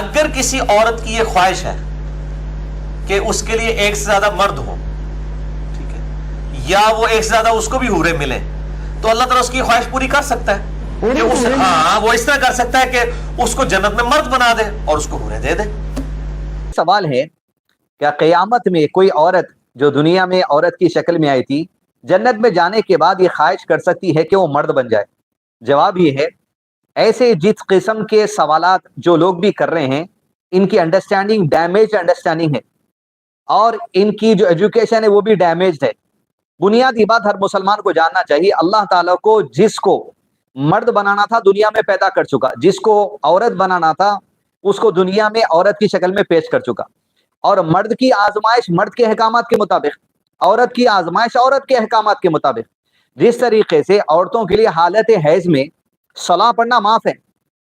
अगर किसी औरत की ये ख्वाहिश है कि उसके लिए एक से ज्यादा मर्द हो, ठीक है, या वो एक से ज्यादा उसको भी हूरे मिले, तो अल्लाह ताला उसकी ख्वाहिश पूरी कर सकता है कि उस वो इस तरह कर सकता है कि उसको जन्नत में मर्द बना दे और उसको हूरे दे दे। सवाल है, क्या क़यामत में कोई औरत जो दुनिया में औरत की शक्ल में आई थी, जन्नत में जाने के बाद ये ख्वाहिश कर सकती है कि वो मर्द बन जाए? जवाब ये है, ऐसे जिस किस्म के सवालात जो लोग भी कर रहे हैं, इनकी अंडरस्टैंडिंग डैमेज अंडरस्टैंडिंग है और इनकी जो एजुकेशन है वो भी डैमेज्ड है। बुनियादी बात हर मुसलमान को जानना चाहिए, अल्लाह ताला को जिसको मर्द बनाना था दुनिया में पैदा कर चुका, जिसको औरत बनाना था उसको दुनिया में औरत की शक्ल में पेश कर चुका, और मर्द की आजमाइश मर्द के अहकामात के मुताबिक, औरत की आजमाइश औरत के अहकामात के मुताबिक। जिस तरीके से औरतों के लिए हालत हैज में सलाह पढ़ना माफ है,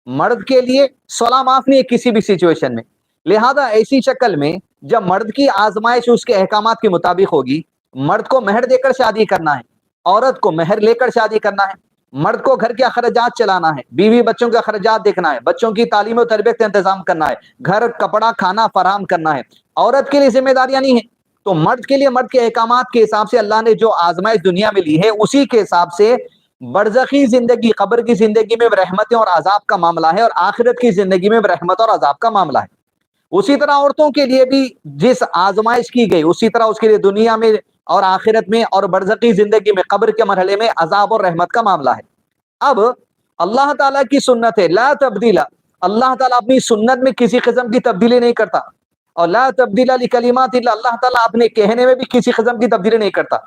मर्द के लिए सलाह माफ नहीं है किसी भी सिचुएशन में। लिहाजा ऐसी शक्ल में जब मर्द की आजमाइश उसके अहकामात के मुताबिक होगी, मर्द को मेहर देकर शादी करना है, औरत को मेहर लेकर शादी करना है, मर्द को घर के अखराजात चलाना है, बीवी बच्चों के अखराजात देखना है, बच्चों की तालीम और तरबियत का इंतजाम करना है, घर कपड़ा खाना फराहम करना है। औरत के लिए जिम्मेदारियां नहीं है। तो मर्द के लिए मर्द के अहकामात के हिसाब से अल्लाह ने जो आजमाइश दुनिया में ली है, उसी के हिसाब से बरज़खी जिंदगी, कब्र की जिंदगी में रहमतें और अजाब का मामला है, और आखिरत की जिंदगी में रहमत और अजाब का मामला है। उसी तरह औरतों के लिए भी जिस आजमाइश की गई, उसी तरह उसके लिए दुनिया में और आखिरत में और बरज़खी जिंदगी में कब्र के मरहले में अजाब और रहमत का मामला है। अब अल्लाह ताला की सुन्नत है, ला तब्दीला, अल्लाह ताला अपनी सुन्नत में किसी किस्म की तब्दीली नहीं करता, और ला तब्दीला लिकलिमातिल्लाह, अल्लाह ताला अपने कहने में भी किसी किस्म की तब्दीली नहीं करता।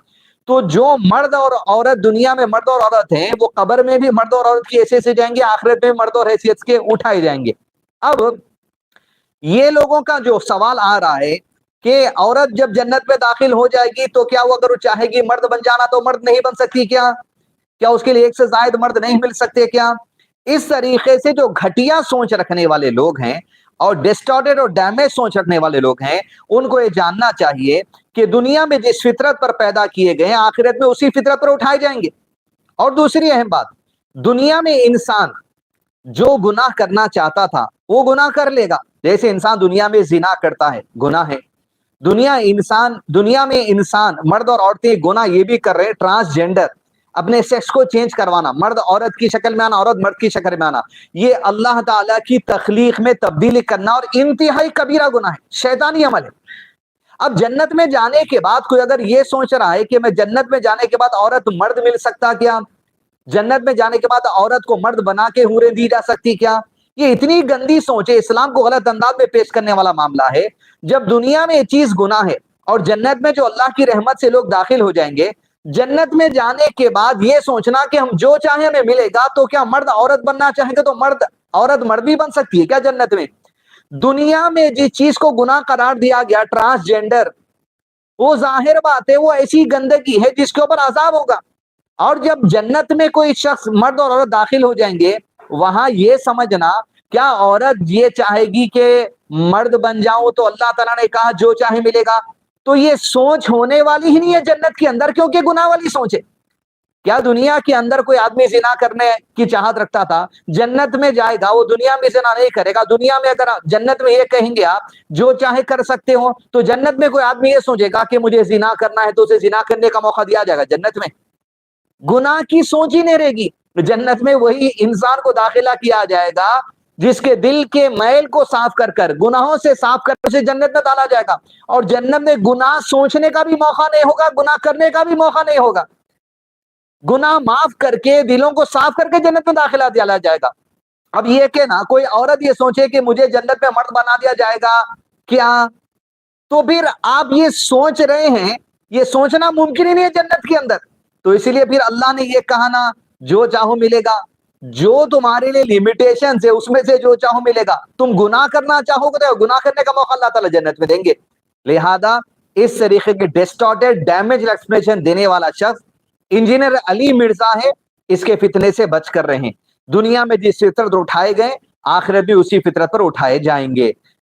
तो जो मर्द और औरत दुनिया में मर्द और औरत हैं, वो कब्र में भी मर्द और औरत की हैसियत से जाएंगे, आखिरत में मर्द और हैसियत के उठाए जाएंगे। अब ये लोगों का जो सवाल आ रहा है कि औरत जब जन्नत में दाखिल हो जाएगी तो क्या वो अगर वो चाहेगी मर्द बन जाना तो मर्द नहीं बन सकती क्या? क्या उसके लिए एक से ज्यादा मर्द नहीं मिल सकते क्या? इस तरीके से जो घटिया सोच रखने वाले लोग हैं और डिस्टॉर्टेड और डैमेज सोच रखने वाले लोग हैं, उनको ये जानना चाहिए कि दुनिया में जिस फितरत पर पैदा किए गए, आखिरत में उसी फितरत पर उठाए जाएंगे। और दूसरी अहम बात, दुनिया में इंसान जो गुनाह करना चाहता था वो गुनाह कर लेगा। जैसे इंसान दुनिया में जिना करता है, गुनाह है। दुनिया में इंसान मर्द और औरतें गुनाह ये भी कर रहे हैं, ट्रांसजेंडर, अपने सेक्स को चेंज करवाना, मर्द औरत की शक्ल में आना, औरत मर्द की शक्ल में आना, ये अल्लाह ताला की तख्लीक में तब्दीली करना और इंतहाई कबीरा गुनाह है, शैतानी अमल है। अब जन्नत में जाने के बाद कोई अगर ये सोच रहा है कि मैं जन्नत में जाने के बाद औरत मर्द मिल सकता क्या, जन्नत में जाने के बाद औरत को मर्द बना के हूरें दी जा सकती क्या, ये इतनी गंदी सोच है, इस्लाम को गलत अंदाज में पेश करने वाला मामला है। जब दुनिया में ये चीज गुनाह है और जन्नत में जो अल्लाह की रहमत से लोग दाखिल हो जाएंगे, जन्नत में जाने के बाद ये सोचना कि हम जो चाहे हमें मिलेगा, तो क्या मर्द औरत बनना चाहेंगे तो मर्द औरत मर्द भी बन सकती है क्या जन्नत में? दुनिया में जिस चीज को गुनाह करार दिया गया, ट्रांसजेंडर, वो जाहिर बात है वो ऐसी गंदगी है जिसके ऊपर अजाब होगा। और जब जन्नत में कोई शख्स मर्द और औरत दाखिल हो जाएंगे, वहां ये समझना क्या औरत ये चाहेगी कि मर्द बन जाऊं तो अल्लाह ताला ने कहा जो चाहे मिलेगा, तो ये सोच होने वाली ही नहीं है जन्नत के अंदर, क्योंकि गुनाह वाली सोच है। क्या दुनिया के अंदर कोई आदमी जिना करने की चाहत रखता था, जन्नत में जाएगा वो दुनिया में जिना नहीं करेगा? दुनिया में अगर जन्नत में ये कहेंगे आप जो चाहे कर सकते हो, तो जन्नत में कोई आदमी ये सोचेगा कि मुझे जिना करना है तो उसे जिना करने का मौका दिया जाएगा? जन्नत में गुनाह की सोच ही नहीं रहेगी। जन्नत में वही इंसान को दाखिला किया जाएगा जिसके दिल के मैल को साफ कर कर, गुनाहों से साफ कर उसे जन्नत में डाला जाएगा। और जन्नत में गुनाह सोचने का भी मौका नहीं होगा, गुनाह करने का भी मौका नहीं होगा। गुनाह माफ करके, दिलों को साफ करके जन्नत में दाखिला दिया जाएगा। अब ये कि ना कोई औरत ये सोचे कि मुझे जन्नत में मर्द बना दिया जाएगा क्या, तो फिर आप ये सोच रहे हैं, ये सोचना मुमकिन ही नहीं है जन्नत के अंदर। तो इसीलिए फिर अल्लाह ने ये कहा ना, जो चाहो मिलेगा, जो तुम्हारे लिए लिमिटेशन है उसमें से जो चाहो मिलेगा। तुम गुनाह करना चाहोगे तो गुनाह करने का मौका अल्लाह ताला जन्नत में देंगे। लिहाजा इस तरीके के डिस्टॉर्टेड डैमेज एक्सप्रेशन देने वाला शख्स इंजीनियर अली मिर्जा है, इसके फितने से बच कर रहे हैं। दुनिया में जिस फितरत उठाए गए, आखिरत भी उसी फितरत पर उठाए जाएंगे।